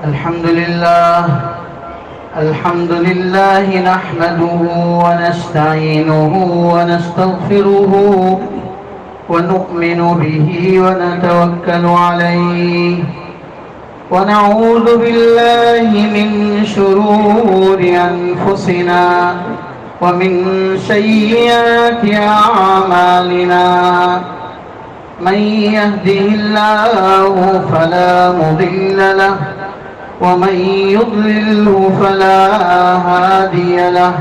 الحمد لله نحمده ونستعينه ونستغفره ونؤمن به ونتوكل عليه ونعوذ بالله من شرور أنفسنا ومن سيئات أعمالنا من يهده الله فلا مضل له ومن يضلله فلا هادي له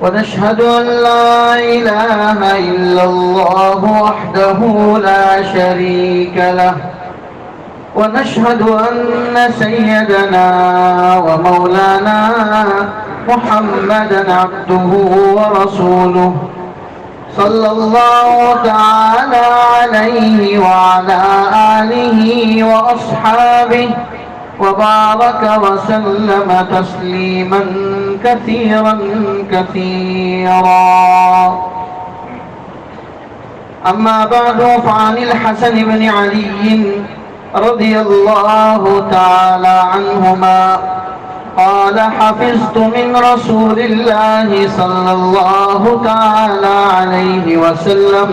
ونشهد أن لا إله إلا الله وحده لا شريك له ونشهد أن سيدنا ومولانا محمدا عبده ورسوله صلى الله تعالى عليه وعلى آله وأصحابه وبارك وسلم تسليما كثيرا كثيرا. أما بعد فعن الحسن بن علي رضي الله تعالى عنهما قال حفظت من رسول الله صلى الله تعالى عليه وسلم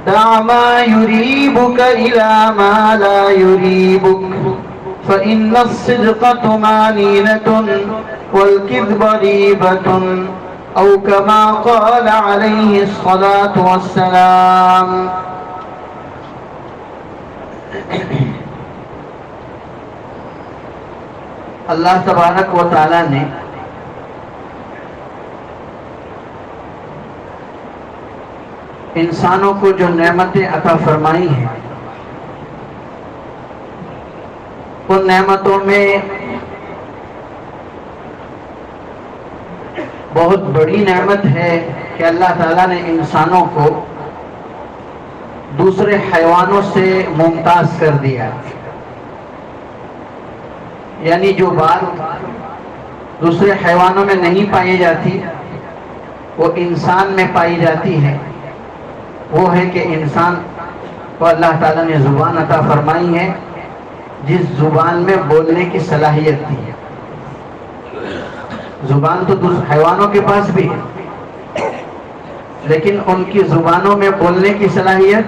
دع ما يريبك إلى ما لا يريبك فإن الصدق طمأنينة والكذب ريبة أو كما قال عليه الصلاة والسلام. اللہ تبارک و تعالی نے انسانوں کو جو نعمتیں عطا فرمائی ہیں ان نعمتوں میں بہت بڑی نعمت ہے کہ اللہ تعالیٰ نے انسانوں کو دوسرے حیوانوں سے ممتاز کر دیا. یعنی جو بات دوسرے حیوانوں میں نہیں پائی جاتی وہ انسان میں پائی جاتی ہے. وہ ہے کہ انسان کو اللہ تعالیٰ نے زبان عطا فرمائی ہے جس زبان میں بولنے کی صلاحیت دی ہے. زبان تو دوسرے حیوانوں کے پاس بھی ہے لیکن ان کی زبانوں میں بولنے کی صلاحیت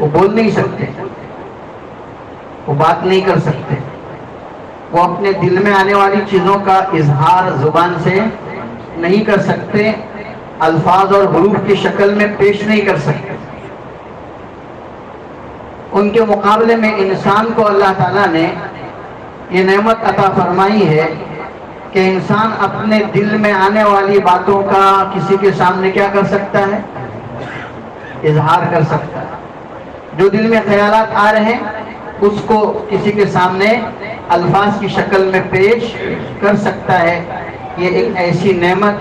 وہ بول نہیں سکتے, وہ بات نہیں کر سکتے, وہ اپنے دل میں آنے والی چیزوں کا اظہار زبان سے نہیں کر سکتے, الفاظ اور حروف کی شکل میں پیش نہیں کر سکتے. ان کے مقابلے میں انسان کو اللہ تعالیٰ نے یہ نعمت عطا فرمائی ہے کہ انسان اپنے دل میں آنے والی باتوں کا کسی کے سامنے کیا کر سکتا ہے, اظہار کر سکتا ہے. جو دل میں خیالات آ رہے ہیں اس کو کسی کے سامنے الفاظ کی شکل میں پیش کر سکتا ہے. یہ ایک ایسی نعمت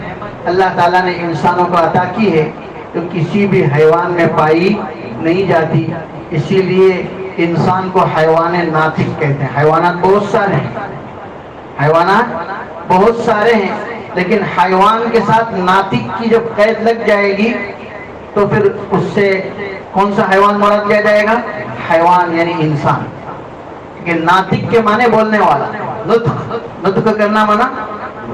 اللہ تعالیٰ نے انسانوں کو عطا کی ہے جو کسی بھی حیوان میں پائی نہیں جاتی. اسی لیے انسان کو حیوان ناطق کہتے ہیں. حیوانات بہت سارے ہیں, حیوانات بہت سارے ہیں لیکن حیوان کے ساتھ ناطق کی جب قید لگ جائے گی تو پھر اس سے کون سا حیوان مراد لیا جائے گا؟ حیوان یعنی انسان. کہ ناطق کے معنی بولنے والا, نطق کرنا معنی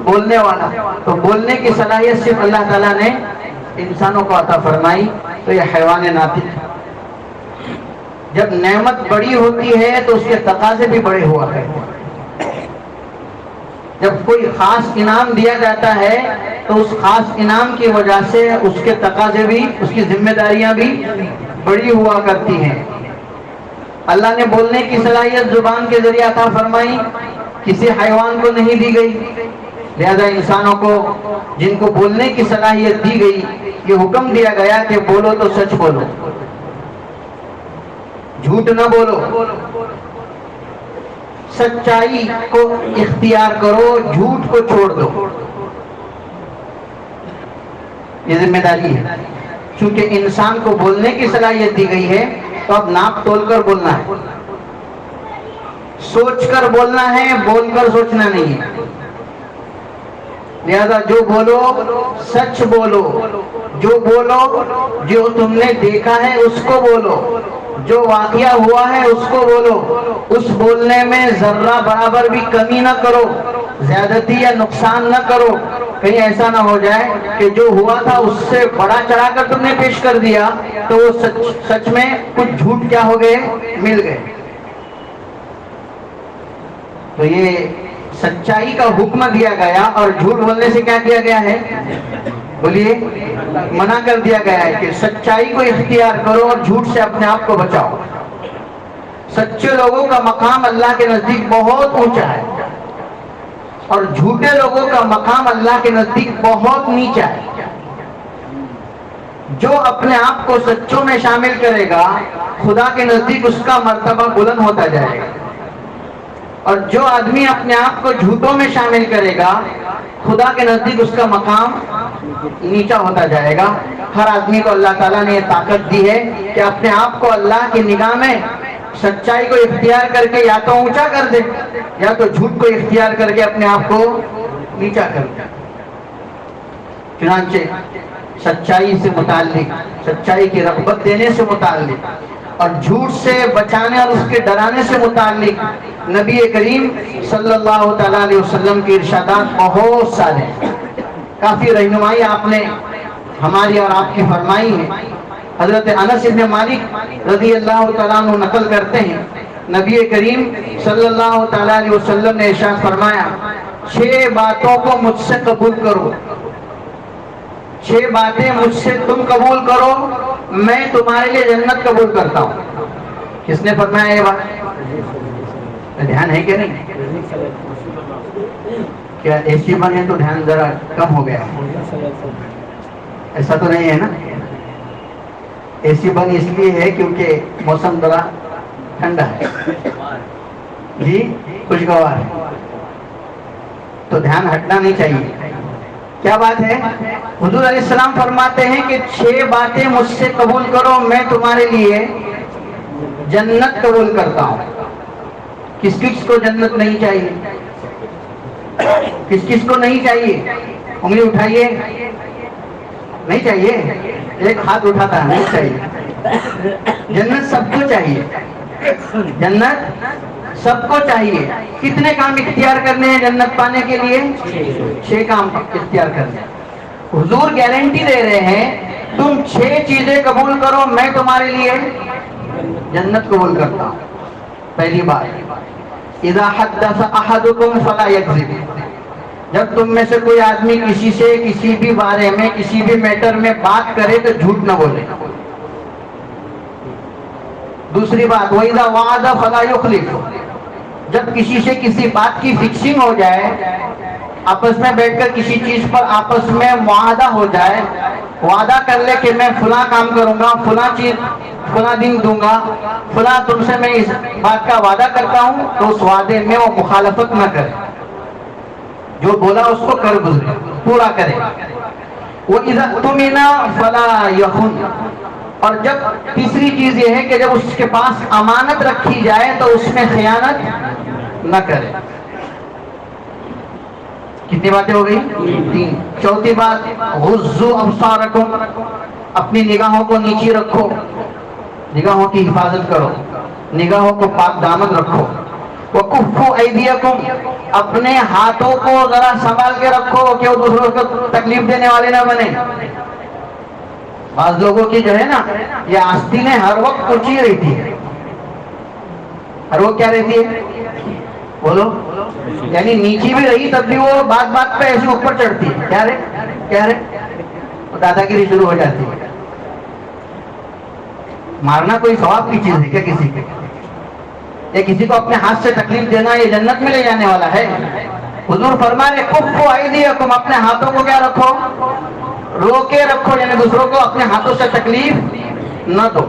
بولنے والا. تو بولنے کی صلاحیت صرف اللہ تعالیٰ نے انسانوں کو عطا فرمائی, تو یہ حیوان ناطق. جب نعمت بڑی ہوتی ہے تو اس کے تقاضے بھی بڑے ہوا کرتے ہیں. جب کوئی خاص انعام دیا جاتا ہے تو اس خاص انعام کی وجہ سے اس کے تقاضے بھی, اس کی ذمہ داریاں بھی بڑی ہوا کرتی ہیں. اللہ نے بولنے کی صلاحیت زبان کے ذریعے عطا فرمائی, کسی حیوان کو نہیں دی گئی. لہذا انسانوں کو جن کو بولنے کی صلاحیت دی گئی یہ حکم دیا گیا کہ بولو تو سچ بولو, جھوٹ نہ بولو, سچائی کو اختیار کرو, جھوٹ کو چھوڑ دو. یہ ذمہ داری ہے. چونکہ انسان کو بولنے کی صلاحیت دی گئی ہے تو اب ناپ تول کر بولنا ہے, سوچ کر بولنا ہے, بول کر سوچنا نہیں ہے. لہذا جو بولو سچ بولو, جو بولو جو تم نے دیکھا ہے اس کو بولو, جو واقعہ ہوا ہے اس کو بولو، اس بولنے میں ذرہ برابر بھی کمی نہ کرو، زیادتی یا نقصان نہ کرو. کہیں ایسا نہ ہو جائے کہ جو ہوا تھا اس سے بڑا چڑھا کر تم نے پیش کر دیا تو وہ سچ میں کچھ جھوٹ کیا ہو گئے، مل گئے. تو یہ سچائی کا حکم دیا گیا، اور جھوٹ بولنے سے کیا کیا گیا ہے؟ بولیے، منع کر دیا گیا ہے کہ سچائی کو اختیار کرو اور جھوٹ سے اپنے آپ کو بچاؤ. سچے لوگوں کا مقام اللہ کے نزدیک بہت اونچا ہے، اور جھوٹے لوگوں کا مقام اللہ کے نزدیک بہت نیچا ہے. جو اپنے آپ کو سچوں میں شامل کرے گا خدا کے نزدیک اس کا مرتبہ بلند ہوتا جائے گا، اور جو آدمی اپنے آپ کو جھوٹوں میں شامل کرے گا خدا کے نزدیک اس کا مقام نیچا ہوتا جائے گا. ہر آدمی کو اللہ تعالیٰ نے یہ طاقت دی ہے کہ اپنے آپ کو اللہ کی نگاہ میں سچائی کو اختیار کر کے یا تو اونچا کر دے یا تو جھوٹ کو اختیار کر کے اپنے آپ کو نیچا کر دے. چنانچہ سچائی سے متعلق، سچائی کی رغبت دینے سے متعلق اور جھوٹ سے بچانے اور اس کے ڈرانے سے متعلق نبی کریم صلی اللہ تعالیٰ علیہ وسلم کی ارشادات بہت سارے ہیں. کافی رہنمائی آپ نے ہماری اور آپ کی فرمائی ہے. حضرت انس بن مالک رضی اللہ تعالیٰ عنہ نقل کرتے ہیں، نبی کریم صلی اللہ تعالیٰ علیہ وسلم نے ارشاد فرمایا، 6 باتوں کو مجھ سے قبول کرو، 6 باتیں مجھ سے تم قبول کرو، میں تمہارے لیے جنت قبول کرتا ہوں. کس نے فرمایا یہ بات؟ دھیان ہے کہ نہیں؟ کیا اے سی بنے تو دھیان ذرا کم ہو گیا؟ ایسا تو نہیں ہے نا؟ اے سی بن اس لیے ہے کیونکہ موسم ذرا ٹھنڈا ہے، جی خوشگوار ہے، تو دھیان ہٹنا نہیں چاہیے. کیا بات ہے؟ حضور علیہ السلام فرماتے ہیں کہ 6 باتیں مجھ سے قبول کرو، میں تمہارے لیے جنت قبول کرتا ہوں. کس کس کو جنت نہیں چاہیے؟ کس کس کو نہیں چاہیے؟ انگلی اٹھائیے. نہیں چاہیے؟ ایک ہاتھ اٹھاتا ہے نہیں چاہیے. جنت سب کو چاہیے، جنت سب کو چاہیے. کتنے کام اختیار کرنے ہیں جنت پانے کے لیے؟ 6 کام اختیار کرنے. حضور گارنٹی دے رہے ہیں تم 6 چیزیں قبول کرو، میں تمہارے لیے جنت قبول کرتا ہوں. پہلی بات، اذا حدث احدکم فلا یکذب، جب تم میں سے کوئی آدمی کسی سے کسی بھی بارے میں کسی بھی میٹر میں بات کرے تو جھوٹ نہ بولے. دوسری بات، وَإِذَا وَعَدَ فَلَا يُخْلِفُ، جب کسی سے کسی بات کی فکسنگ ہو جائے، آپس میں بیٹھ کر کسی چیز پر آپس میں معاہدہ ہو جائے، وعدہ کر لے کہ میں فلاں کام کروں گا، فلاں چیز فلاں دن دوں گا، فلاں تم سے میں اس بات کا وعدہ کرتا ہوں، تو اس وعدے میں وہ مخالفت نہ کرے، جو بولا اس کو کر گزرے، پورا کرے. وَإِذَا اؤْتُمِنَ فَلَا يَخُنْ، اور جب تیسری چیز یہ ہے کہ جب اس کے پاس امانت رکھی جائے تو اس میں خیانت نہ کرے. کتنی باتیں ہو گئی؟ 3. چوتھی بات، غضوا ابصارکم، اپنی نگاہوں کو نیچی رکھو، نگاہوں کی حفاظت کرو، نگاہوں کو پاک دامن رکھو. وَكُفُّوا أَيْدِيَكُمْ، اپنے ہاتھوں کو ذرا سنبھال کے رکھو کہ وہ دوسروں کو تکلیف دینے والے نہ بنے. بعض لوگوں کی جو ہے نا یہ آستینیں ہر وقت اونچی رہتی ہے، ہر وقت کیا رہتی ہے؟ بولو، یعنی نیچی بھی رہی تب بھی وہ بات بات پہ ایسے اوپر چڑھتی ہے. کیا رہے دادا گیری شروع ہو جاتی ہے. مارنا کوئی ثواب کی چیز ہے کیا کسی کے؟ یا کسی کو اپنے ہاتھ سے تکلیف دینا یہ جنت میں لے جانے والا ہے؟ حضور فرما رہے کفوا ایدیکم، اپنے ہاتھوں کو کیا رکھو؟ روکے رکھو، یعنی دوسروں کو اپنے ہاتھوں سے تکلیف نہ دو.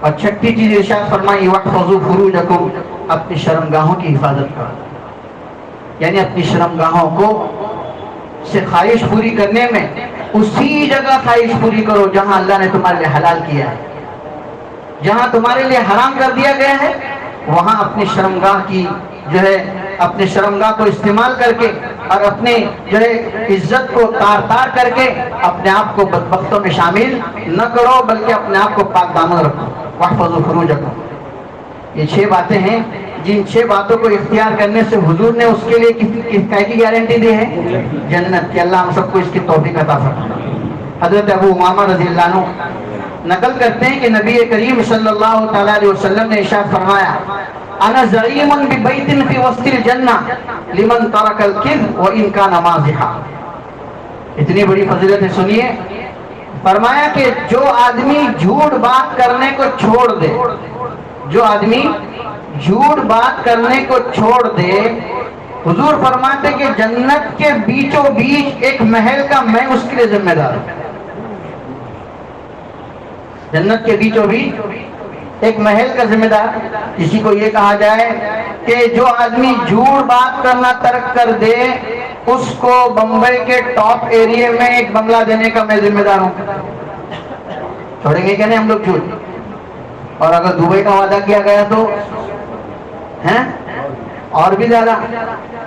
اور 6ٹھی چیز ارشاد فرمائی واحفظوا فروجکم، اپنی شرمگاہوں کی حفاظت کرو، یعنی اپنی شرمگاہوں کو سے خواہش پوری کرنے میں اسی جگہ خواہش پوری کرو جہاں اللہ نے تمہارے لیے حلال کیا ہے. جہاں تمہارے لیے حرام کر دیا گیا ہے وہاں اپنی شرمگاہ کی جو ہے اپنے شرمگاہ کو استعمال کر کے اور اپنے جو ہے عزت کو تار تار کر کے اپنے آپ کو بدبختوں میں شامل نہ کرو، بلکہ اپنے آپ کو پاک دامن رکھو. واحفظوا فروجکم. یہ 6 باتیں ہیں جن 6 باتوں کو اختیار کرنے سے حضور نے اس کے لیے کس کی گارنٹی دی ہے؟ جنت کی. اللہ ہم سب کو اس کی توفیق عطا فرمائے. حضرت ابو امامہ رضی اللہ عنہ نقل کرتے ہیں کہ نبی کریم صلی اللہ تعالیٰ علیہ وسلم نے ارشاد فرمایا انا زعیم ببیت فی وسط الجنہ لمن ترک الکذب وان کان مازحا. اتنی بڑی فضیلت ہے, سنیے. فرمایا کہ جو آدمی جھوٹ بات کرنے کو چھوڑ دے, جو آدمی جھوٹ بات کرنے کو چھوڑ دے, حضور فرماتے کہ جنت کے بیچوں بیچ ایک محل کا میں اس کے لیے ذمہ دار ہوں. جنت کے بیچوں بیچ ایک محل کا ذمہ دار. کسی کو یہ کہا جائے کہ جو آدمی جھوٹ بات کرنا ترک کر دے اس کو بمبئی کے ٹاپ ایریا میں ایک بنگلہ دینے کا میں ذمہ دار ہوں. چھوڑیں گے کہ نہیں ہم لوگ جھوٹ؟ اور اگر دبئی کا وعدہ کیا گیا تو ہیں اور بھی زیادہ.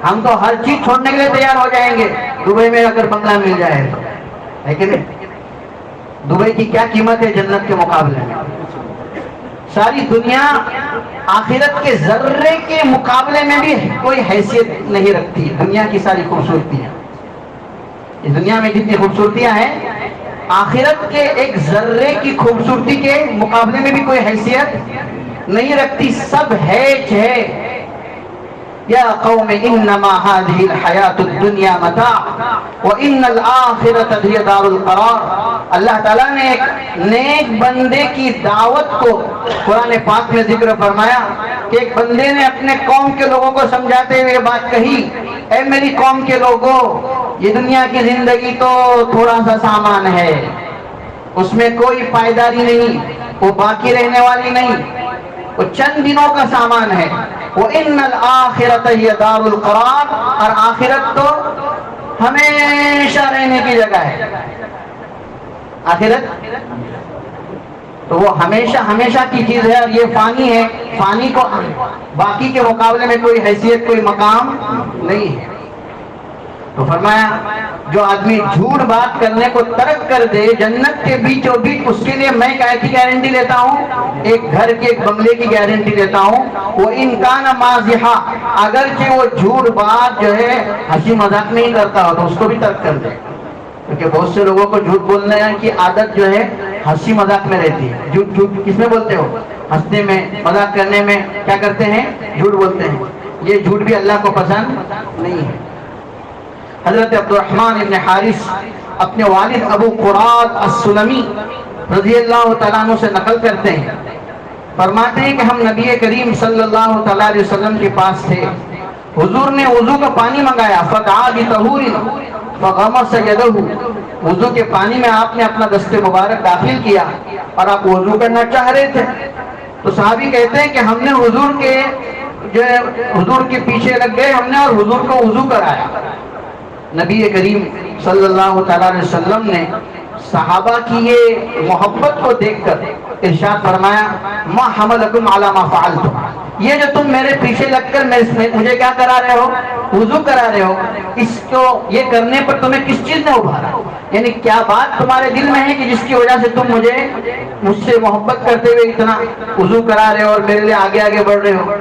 ہم تو ہر چیز چھوڑنے کے لیے تیار ہو جائیں گے دبئی میں اگر بنگلہ مل جائے تو, ہے کہ نہیں؟ دبئی کی کیا قیمت ہے جنت کے مقابلے میں؟ ساری دنیا آخرت کے ذرے کے مقابلے میں بھی کوئی حیثیت نہیں رکھتی. دنیا کی ساری خوبصورتیاں, اس دنیا میں جتنی خوبصورتیاں ہیں آخرت کے ایک ذرے کی خوبصورتی کے مقابلے میں بھی کوئی حیثیت نہیں رکھتی. سب ہے. یا قوم انما هذه الحیات الدنیا متاع وان الاخرۃ هی دار القرار. اللہ تعالیٰ نے ایک نیک بندے کی دعوت کو قرآن پاک میں ذکر فرمایا کہ ایک بندے نے اپنے قوم کے لوگوں کو سمجھاتے ہوئے بات کہی, اے میری قوم کے لوگوں, یہ دنیا کی زندگی تو تھوڑا سا سامان ہے, اس میں کوئی پائیداری نہیں, وہ باقی رہنے والی نہیں, وہ چند دنوں کا سامان ہے. وَإِنَّ الْآخِرَةَ هِيَ دَارُ الْقَرَارِ, اور آخرت تو ہمیشہ رہنے کی جگہ ہے. آخرت تو وہ ہمیشہ کی چیز ہے اور یہ فانی ہے. فانی کو باقی کے مقابلے میں کوئی حیثیت, کوئی مقام نہیں ہے. تو فرمایا جو آدمی جھوٹ بات کرنے کو ترک کر دے جنت کے بیچوں بیچ اس کے لیے میں کی گارنٹی لیتا ہوں, ایک گھر کے ایک بنگلے کی گارنٹی لیتا ہوں. وہ انکان مازحا, اگرچہ وہ جھوٹ بات جو ہے ہنسی مذاق میں ہی کرتا ہو تو اس کو بھی ترک کر دے, کیونکہ بہت سے لوگوں کو جھوٹ بولنے کی عادت جو ہے ہنسی مذاق میں رہتی ہے. جھوٹ کس میں بولتے ہو؟ ہنسنے میں, مذاق کرنے میں کیا کرتے ہیں؟ جھوٹ بولتے ہیں. یہ جھوٹ بھی اللہ کو پسند نہیں ہے. حضرت عبد الرحمن ابن حارث اپنے والد ابو قراد السلمی رضی اللہ تعالیٰ عنہ سے نقل کرتے ہیں, فرماتے ہیں کہ ہم نبی کریم صلی اللہ تعالیٰ علیہ وسلم کے پاس تھے. حضور نے وضو کا پانی منگایا, فدعا بطہور فغمس یدہ, وضو کے پانی میں آپ نے اپنا دست مبارک داخل کیا اور آپ وضو کرنا چاہ رہے تھے. تو صحابی کہتے ہیں کہ ہم نے حضور کے پیچھے لگ گئے ہم نے اور حضور کو وضو کرایا. نبی کریم صلی اللہ تعالیٰ علیہ وسلم نے صحابہ کی یہ محبت کو دیکھ کر ارشاد فرمایا ما حملکم علی ما فعلتم, یہ جو تم میرے پیچھے لگ کر مجھے کیا کرا رہے ہو؟ وضو کرا رہے ہو, اس کو یہ کرنے پر تمہیں کس چیز نے ابھارا؟ یعنی کیا بات تمہارے دل میں ہے کہ جس کی وجہ سے تم مجھ سے محبت کرتے ہوئے اتنا وضو کرا رہے ہو اور میرے لیے آگے آگے بڑھ رہے ہو؟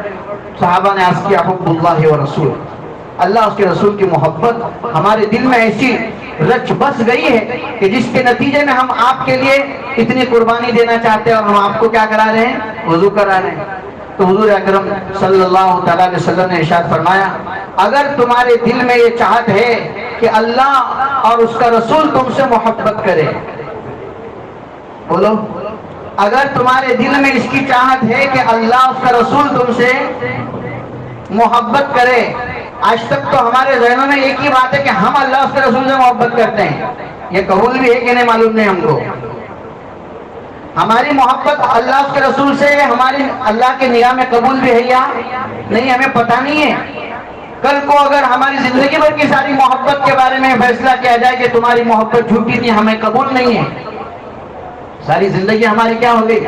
صحابہ نے عرض کیا حب اللہ و رسول, اللہ اس کے رسول کی محبت ہمارے دل میں ایسی رچ بس گئی ہے کہ جس کے نتیجے میں ہم آپ کے لیے اتنی قربانی دینا چاہتے ہیں اور ہم آپ کو کیا کرا رہے ہیں؟ وضو کرا رہے ہیں. تو حضور اکرم صلی اللہ تعالیٰ علیہ وسلم نے ارشاد فرمایا اگر تمہارے دل میں یہ چاہت ہے کہ اللہ اور اس کا رسول تم سے محبت کرے, بولو, اگر تمہارے دل میں اس کی چاہت ہے کہ اللہ اس کا رسول تم سے محبت کرے. آج تک تو ہمارے ذہنوں میں ایک ہی بات ہے کہ ہم اللہ اس کے رسول سے محبت کرتے ہیں, یہ قبول بھی ہے کہ نہیں معلوم نہیں ہم کو. ہماری محبت اللہ اس کے رسول سے ہماری اللہ کے نگاہ میں قبول بھی ہے یا نہیں ہمیں پتہ نہیں ہے. کل کو اگر ہماری زندگی بھر کی ساری محبت کے بارے میں فیصلہ کیا جائے کہ تمہاری محبت جھوٹی تھی, ہمیں قبول نہیں ہے, ساری زندگی ہماری کیا ہو گئی؟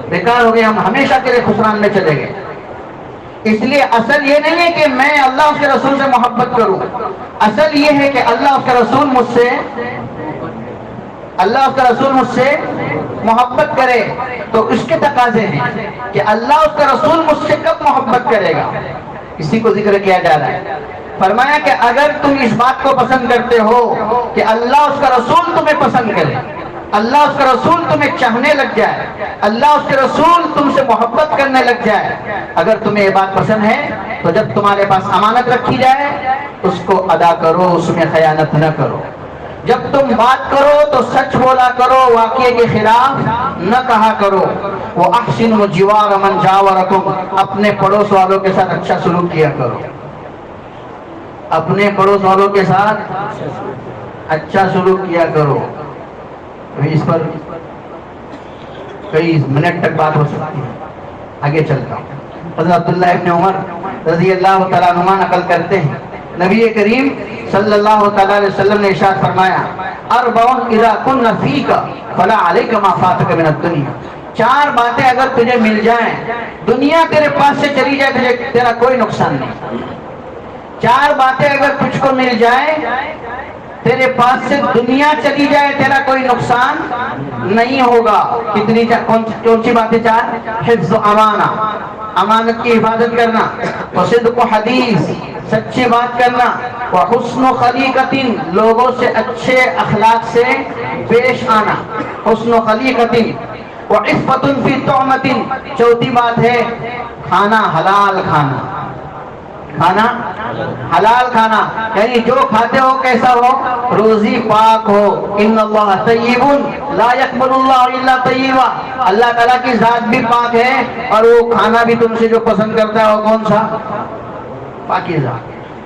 بیکار ہو گئی, ہم ہمیشہ کے لیے خسران میں چلے گئے. اس لیے اصل یہ نہیں ہے کہ میں اللہ اس کے رسول سے محبت کروں, اصل یہ ہے کہ اللہ اس کا رسول مجھ سے محبت کرے تو اس کے تقاضے ہیں کہ اللہ اس کا رسول مجھ سے کب محبت کرے گا. اسی کو ذکر کیا جا رہا ہے. فرمایا کہ اگر تم اس بات کو پسند کرتے ہو کہ اللہ اس کا رسول تمہیں پسند کرے، اللہ اس کا رسول تمہیں چاہنے لگ جائے، اللہ اس کے رسول تم سے محبت کرنے لگ جائے، اگر تمہیں یہ بات پسند ہے تو جب تمہارے پاس امانت رکھی جائے اس کو ادا کرو، اس میں خیانت نہ کرو. جب تم بات کرو تو سچ بولا کرو، واقعے کے خلاف نہ کہا کرو. وَأَحْسِنُوا جِوَارَ مَنْ جَاوَرَكُمْ، اپنے پڑوس والوں کے ساتھ اچھا سلوک کیا کرو، اپنے پڑوس والوں کے ساتھ اچھا سلوک کیا کرو. اس پر کئی منٹ تک بات ہو سکتی ہے، آگے چلتا ہوں. حضرت عبداللہ ابن عمر رضی اللہ تعالیٰ عنہ نقل کرتے ہیں نبی کریم صلی اللہ تعالیٰ علیہ وسلم نے ارشاد فرمایا اربعٌ اذا کن فیک فلا علیک ما فاتک من الدنیا. 4 باتیں اگر تجھے مل جائیں، دنیا تیرے پاس سے چلی جائے تجھے تیرا کوئی نقصان نہیں. 4 باتیں اگر تجھ کو مل جائے، تیرے پاس سے دنیا چلی جائے تیرا کوئی نقصان نہیں ہوگا. کتنی کون سی باتیں 4؟ حفظ امانہ، امانت کی حفاظت کرنا، وصدق حدیث، سچی بات کرنا، وحسن خلیقۃ، لوگوں سے اچھے اخلاق سے پیش آنا، حسن خلیقۃ، وعفۃ فی طعمۃ، چوتھی بات ہے کھانا حلال کھانا، کھانا حلال کھانا، یعنی جو کھاتے ہو کیسا ہو، روزی پاک ہو. ان اللہ طیب لا یقبل اللہ الا طیبا، اللہ تعالیٰ کی ذات بھی پاک ہے اور وہ کھانا بھی تم سے جو پسند کرتا ہے وہ کون سا؟ پاکیزہ.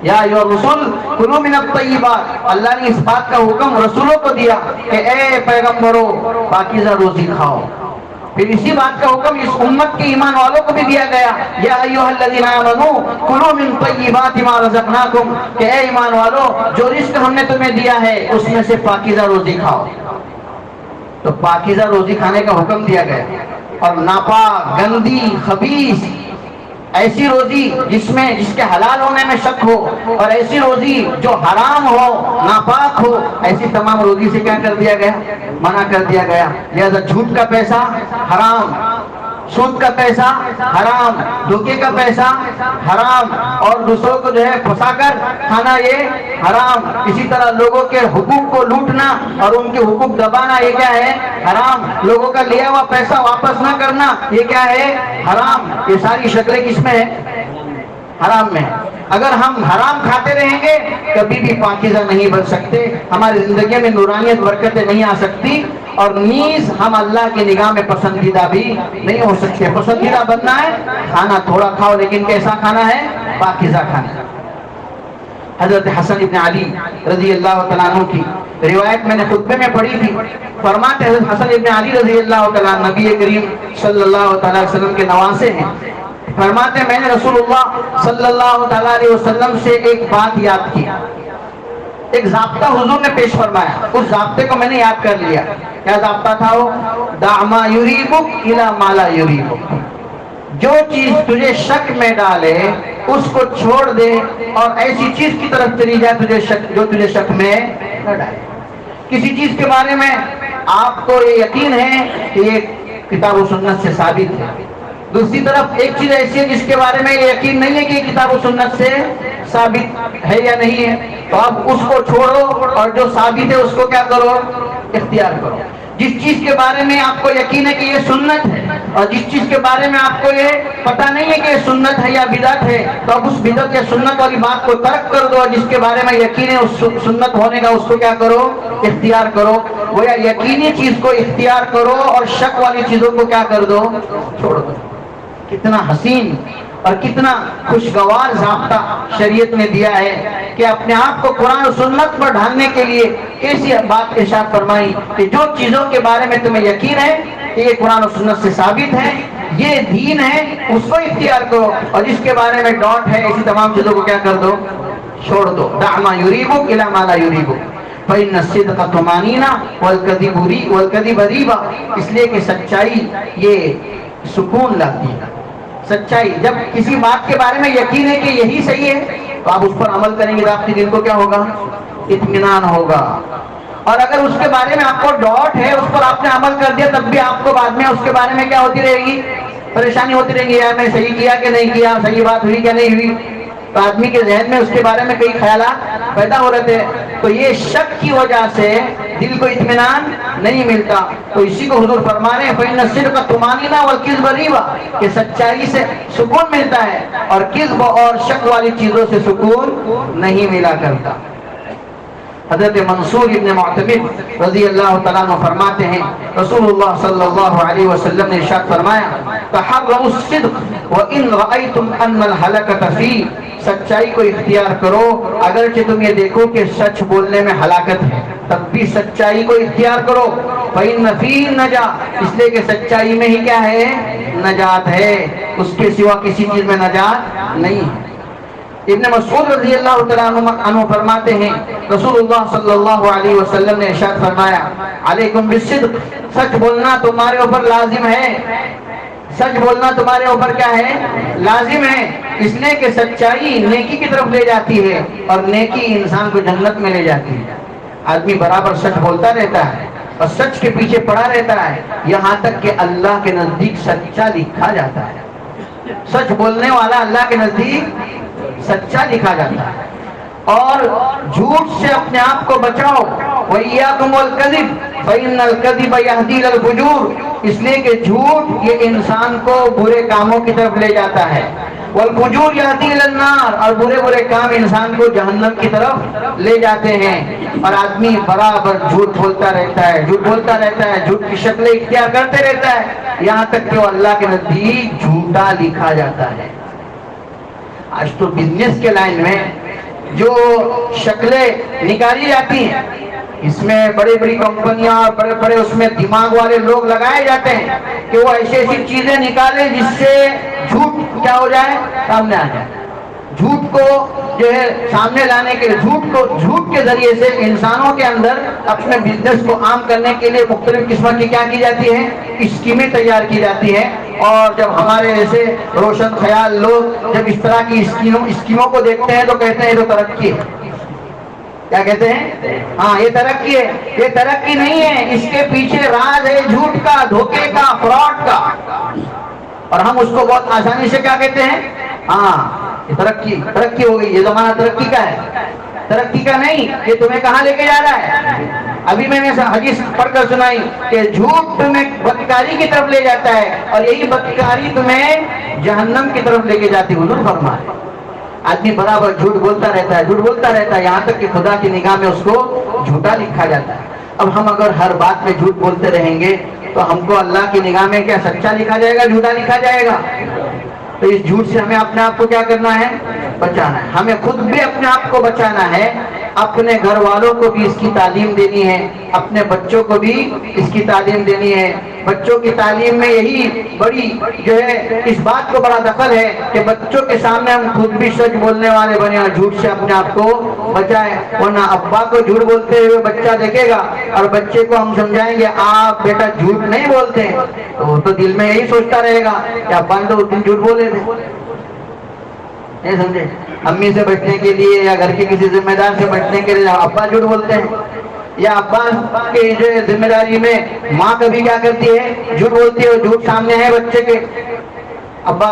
یا ایھا الرسل کلوا من الطیبات، اللہ نے اس بات کا حکم رسولوں کو دیا کہ اے پیغمبروں پاکیزہ روزی کھاؤ. پھر اسی بات کا حکم اس امت کے ایمان والوں کو بھی دیا گیا، یا ایھا الذین آمنوا کلوا من طیبات ما رزقناکم، کہ اے ایمان والو جو رزق ہم نے تمہیں دیا ہے اس میں سے پاکیزہ روزی کھاؤ. تو پاکیزہ روزی کھانے کا حکم دیا گیا. اور ناپاک، گندی، خبیث، ایسی روزی جس کے حلال ہونے میں شک ہو، اور ایسی روزی جو حرام ہو، ناپاک ہو، ایسی تمام روزی سے کیا کر دیا گیا؟ منع کر دیا گیا. لہذا جھوٹ کا پیسہ حرام، سود کا پیسہ حرام، دھوکے کا پیسہ حرام، اور دوسروں کو جو ہے پھنسا کر کھانا یہ حرام. اسی طرح لوگوں کے حقوق کو لوٹنا اور ان کے حقوق دبانا یہ کیا ہے؟ حرام. لوگوں کا لیا ہوا پیسہ واپس نہ کرنا یہ کیا ہے؟ حرام. یہ ساری شکلیں کس میں ہے؟ حرام میں. اگر ہم حرام کھاتے رہیں گے کبھی بھی پاکیزہ نہیں بن سکتے، ہماری زندگی میں نورانیت برکتیں نہیں آ سکتی، اور نیز ہم اللہ کی نگاہ میں پسندیدہ بھی نہیں ہو سکتے. پسندیدہ بننا ہے کھانا تھوڑا کھاؤ لیکن کیسا کھانا ہے؟ پاکیزہ کھانا. حضرت حسن ابن علی رضی اللہ تعالیٰ عنہ کی روایت میں نے خطبے میں پڑھی تھی. فرماتے حضرت حسن ابن علی رضی اللہ تعالیٰ نبی کریم صلی اللہ تعالیٰ علیہ وسلم کے نواسے ہیں. فرماتے ہیں میں نے رسول اللہ صلی اللہ تعالیٰ علیہ وسلم سے ایک بات یاد کی، ایک ضابطہ حضور نے پیش فرمایا، اس ضابطے کو میں نے یاد کر لیا. کیا ضابطہ تھا وہ؟ دع ما یریبک الی ما لا یریبک، جو چیز تجھے شک میں ڈالے اس کو چھوڑ دے اور ایسی چیز کی طرف چلی جائے جو تجھے شک میں نہ ڈالے. کسی چیز کے بارے میں آپ کو یہ یقین ہے کہ یہ کتاب و سنت سے ثابت ہے، دوسری طرف ایک چیز ایسی ہے جس کے بارے میں یہ یقین نہیں ہے کہ یہ کتاب و سنت سے ثابت ہے یا نہیں ہے، تو آپ اس کو چھوڑو اور جو ثابت ہے اس کو کیا کرو؟ اختیار کرو. جس چیز کے بارے میں آپ کو یقین ہے کہ یہ سنت ہے اور جس چیز کے بارے میں آپ کو یہ پتہ نہیں ہے کہ یہ سنت ہے یا بدعت ہے، تو اب اس بدعت یا سنت والی بات کو ترک کر دو، اور جس کے بارے میں یقین ہے اس سنت ہونے کا اس کو کیا کرو؟ اختیار کرو. وہ یا یقینی چیز کو اختیار کرو اور شک والی چیزوں کو کیا کر دو؟ چھوڑ دو. کتنا حسین اور کتنا خوشگوار ضابطہ شریعت نے دیا ہے کہ اپنے آپ کو قرآن و سنت پر ڈھالنے کے لیے کیسی بات ارشاد فرمائی کہ جو چیزوں کے بارے میں تمہیں یقین ہے کہ یہ قرآن و سنت سے ثابت ہے، یہ دین ہے، اس کو اختیار کرو، اور جس کے بارے میں ڈاؤٹ ہے ایسی تمام چیزوں کو کیا کر دو؟ چھوڑ دو. دع ما یریبک الی ما لا یریبک فإن الصدق طمأنینہ والکذب ریبہ، اس لیے کہ سچائی یہ سکون لاتی ہے. سچائی جب کسی بات کے بارے میں یقین ہے کہ یہی صحیح ہے تو آپ اس پر عمل کریں گے تو آپ کے دل کو کیا ہوگا؟ اطمینان ہوگا. اور اگر اس کے بارے میں آپ کو ڈاؤٹ ہے، اس پر آپ نے عمل کر دیا، تب بھی آپ کو بعد میں اس کے بارے میں کیا ہوتی رہے گی؟ پریشانی ہوتی رہے گی، یار میں صحیح کیا کہ نہیں کیا، صحیح بات ہوئی کہ نہیں ہوئی. تو آدمی کے ذہن میں اس کے بارے میں کئی خیالات پیدا ہو رہے تھے. تو یہ شک کی وجہ سے دل کو اطمینان نہیں ملتا. تو اسی کو حضور فرما رہے ہیں فَإِنَّ الصِّدْقَ طُمَأْنِينَةٌ وَالْكِذْبَ رِيبَةٌ، کہ سچائی سے سکون ملتا ہے اور کذب اور شک والی چیزوں سے سکون نہیں ملا کرتا. حضرت منصور ابن معتمد رضی اللہ تعالیٰ عنہ فرماتے ہیں رسول اللہ صلی اللہ علیہ وسلم نے ارشاد فرمایا تحروا الصدق وان رأيتم ان الهلكة فيه، سچائی کو اختیار کرو اگرچہ تم یہ دیکھو کہ سچ بولنے میں ہلاکت ہے، تب بھی سچائی کو اختیار کرو. فإن فيه النجاة، اس لیے کہ سچائی میں ہی کیا ہے؟ نجات ہے، اس کے سوا کسی چیز میں نجات نہیں ہے. ابن مسعود رضی اللہ تعالیٰ عنہ فرماتے ہیں رسول اللہ صلی اللہ علیہ وسلم نے ارشاد فرمایا علیکم بالصدق، سچ بولنا تمہارے اوپر لازم ہے. سچ بولنا تمہارے اوپر کیا ہے؟ لازم ہے. اس لیے کہ سچائی نیکی کی طرف لے جاتی ہے اور نیکی انسان کو جنت میں لے جاتی ہے. آدمی برابر سچ بولتا رہتا ہے اور سچ کے پیچھے پڑا رہتا ہے یہاں تک کہ اللہ کے نزدیک سچا لکھا جاتا ہے. سچ بولنے والا اللہ کے نزدیک سچا لکھا جاتا ہے. اور جھوٹ سے اپنے آپ کو بچاؤ. وَإِيَّاكُمْ وَالْكَذِبَ فَإِنَّ الْكَذِبَ يَهْدِي إِلَى الْفُجُورِ، اس لیے کہ جھوٹ یہ انسان کو برے کاموں کی طرف لے جاتا ہے. وَالْفُجُورُ يَهْدِي إِلَى النَّارِ، اور برے کام انسان کو جہنم کی طرف لے جاتے ہیں. اور آدمی برابر جھوٹ بولتا رہتا ہے، جھوٹ بولتا رہتا ہے، جھوٹ کی شکلیں اختیار کرتے رہتا ہے یہاں تک کہ وہ اللہ کے نزدیک جھوٹا لکھا جاتا ہے. آج تو بزنس کے لائن میں جو شکلیں نکالی جاتی ہیں اس میں بڑی بڑی کمپنیاں اور بڑے بڑے اس میں دماغ والے لوگ لگائے جاتے ہیں کہ وہ ایسی ایسی چیزیں نکالیں جس سے جھوٹ کیا ہو جائے؟ سامنے آ جائے. جھوٹ کو جو ہے سامنے لانے کے لیے جھوٹ کے ذریعے سے انسانوں کے اندر اپنے بزنس کو عام کرنے کے لیے مختلف قسم کی کیا کی جاتی ہیں؟ اسکیمیں تیار کی جاتی ہیں. اور جب ہمارے ایسے روشن خیال لوگ جب اس طرح کی اسکیموں کو دیکھتے ہیں تو کہتے ہیں یہ تو ترقی ہے. کیا کہتے ہیں؟ ہاں یہ ترقی ہے. یہ ترقی نہیں ہے، اس کے پیچھے راز ہے جھوٹ کا، دھوکے کا، فراڈ کا. اور ہم اس کو بہت آسانی سے کیا کہتے ہیں؟ ہاں یہ ترقی ہو گئی، یہ زمانہ ترقی کا ہے. ترقی کا نہیں، یہ تمہیں کہاں لے کے جا رہا ہے؟ ابھی میں نے حدیث پڑھ کر سنائی کہ جھوٹ تمہیں بدکاری کی طرف لے جاتا ہے اور یہی بدکاری تمہیں جہنم کی طرف لے کے جاتی. حضور فرمائے آدمی برابر جھوٹ بولتا رہتا ہے یہاں تک کہ خدا کی نگاہ میں اس کو جھوٹا لکھا جاتا ہے. اب ہم اگر ہر بات میں جھوٹ بولتے رہیں گے تو ہم کو اللہ کی نگاہ میں کیا سچا لکھا جائے گا، جھوٹا لکھا جائے گا؟ تو اس جھوٹ سے ہمیں اپنے آپ کو کیا کرنا ہے؟ بچانا ہے. ہمیں خود بھی اپنے آپ کو بچانا ہے، اپنے گھر والوں کو بھی اس کی تعلیم دینی ہے، اپنے بچوں کو بھی اس کی تعلیم دینی ہے. بچوں کی تعلیم میں یہی بڑی جو ہے اس بات کو بڑا دخل ہے کہ بچوں کے سامنے ہم خود بھی سچ بولنے والے بنے اور جھوٹ سے اپنے آپ کو بچائیں. ورنہ ابا کو جھوٹ بولتے ہوئے بچہ دیکھے گا اور بچے کو ہم سمجھائیں گے آپ بیٹا جھوٹ نہیں بولتے، تو وہ تو دل میں یہی سوچتا رہے گا کہ ابا نے تو اس دن جھوٹ بولے تھے. نہیں سمجھے؟ امی سے بچنے کے لیے یا گھر کے کسی ذمہ دار سے بچنے کے لیے ابا جھوٹ بولتے ہیں، یا ابا کے جو ذمہ داری میں ماں کبھی کیا کرتی ہے؟ جھوٹ بولتی ہے. جھوٹ سامنے ہے بچے کے، ابا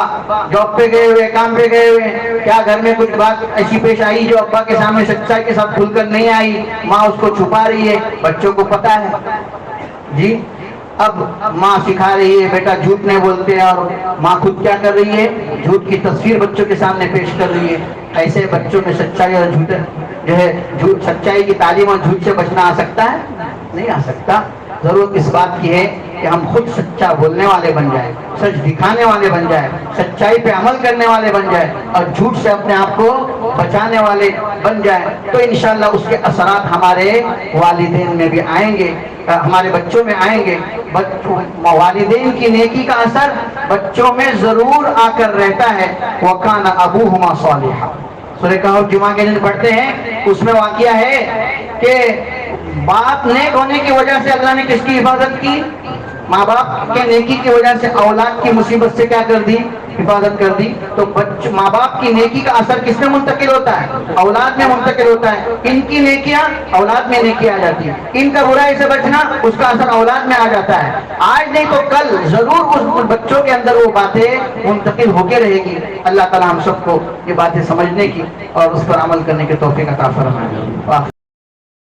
جاب پہ گئے ہوئے، کام پہ گئے ہوئے، کیا گھر میں کچھ بات ایسی پیش آئی جو ابا کے سامنے سچائی کے ساتھ کھل کر نہیں آئی، ماں اس کو چھپا رہی ہے، بچوں کو پتا ہے. جی اب ماں سکھا رہی ہے بیٹا جھوٹ نہیں بولتے، اور ماں خود کیا کر رہی ہے؟ جھوٹ کی تصویر بچوں کے سامنے پیش کر رہی ہے. ایسے بچوں میں سچائی اور جھوٹ جو ہے سچائی کی تعلیم اور جھوٹ سے بچنا آ سکتا ہے؟ نہیں آ سکتا. ضرورت اس بات کی ہے کہ ہم خود سچا بولنے والے بن جائیں، سچ دکھانے والے بن جائیں، سچائی پہ عمل کرنے والے بن جائیں اور جھوٹ سے اپنے آپ کو بچانے والے بن جائیں. تو انشاءاللہ اس کے اثرات ہمارے والدین میں بھی آئیں گے، ہمارے بچوں میں آئیں گے. والدین کی نیکی کا اثر بچوں میں ضرور آ کر رہتا ہے. وَكَانَ أَبُوهُمَا صَالِحًا، سورہ کہف جمعہ کے دن پڑھتے ہیں، اس میں واقعہ ہے کہ باپ نیک ہونے کی وجہ سے اللہ نے کس کی حفاظت کی؟ ماں باپ کے نیکی کی وجہ سے اولاد کی مصیبت سے کیا کر دی؟ حفاظت کر دی تو ماں باپ کی نیکی کا اثر کس میں منتقل ہوتا ہے؟ اولاد میں منتقل ہوتا ہے. ان کی نیکیاں اولاد میں نیکی آ جاتی ہے, ان کا برائی سے بچنا اس کا اثر اولاد میں آ جاتا ہے. آج نہیں تو کل ضرور اس بچوں کے اندر وہ باتیں منتقل ہو کے رہے گی. اللہ تعالیٰ ہم سب کو یہ باتیں سمجھنے کی اور اس پر عمل کرنے کے توفیق عطا فرمائے.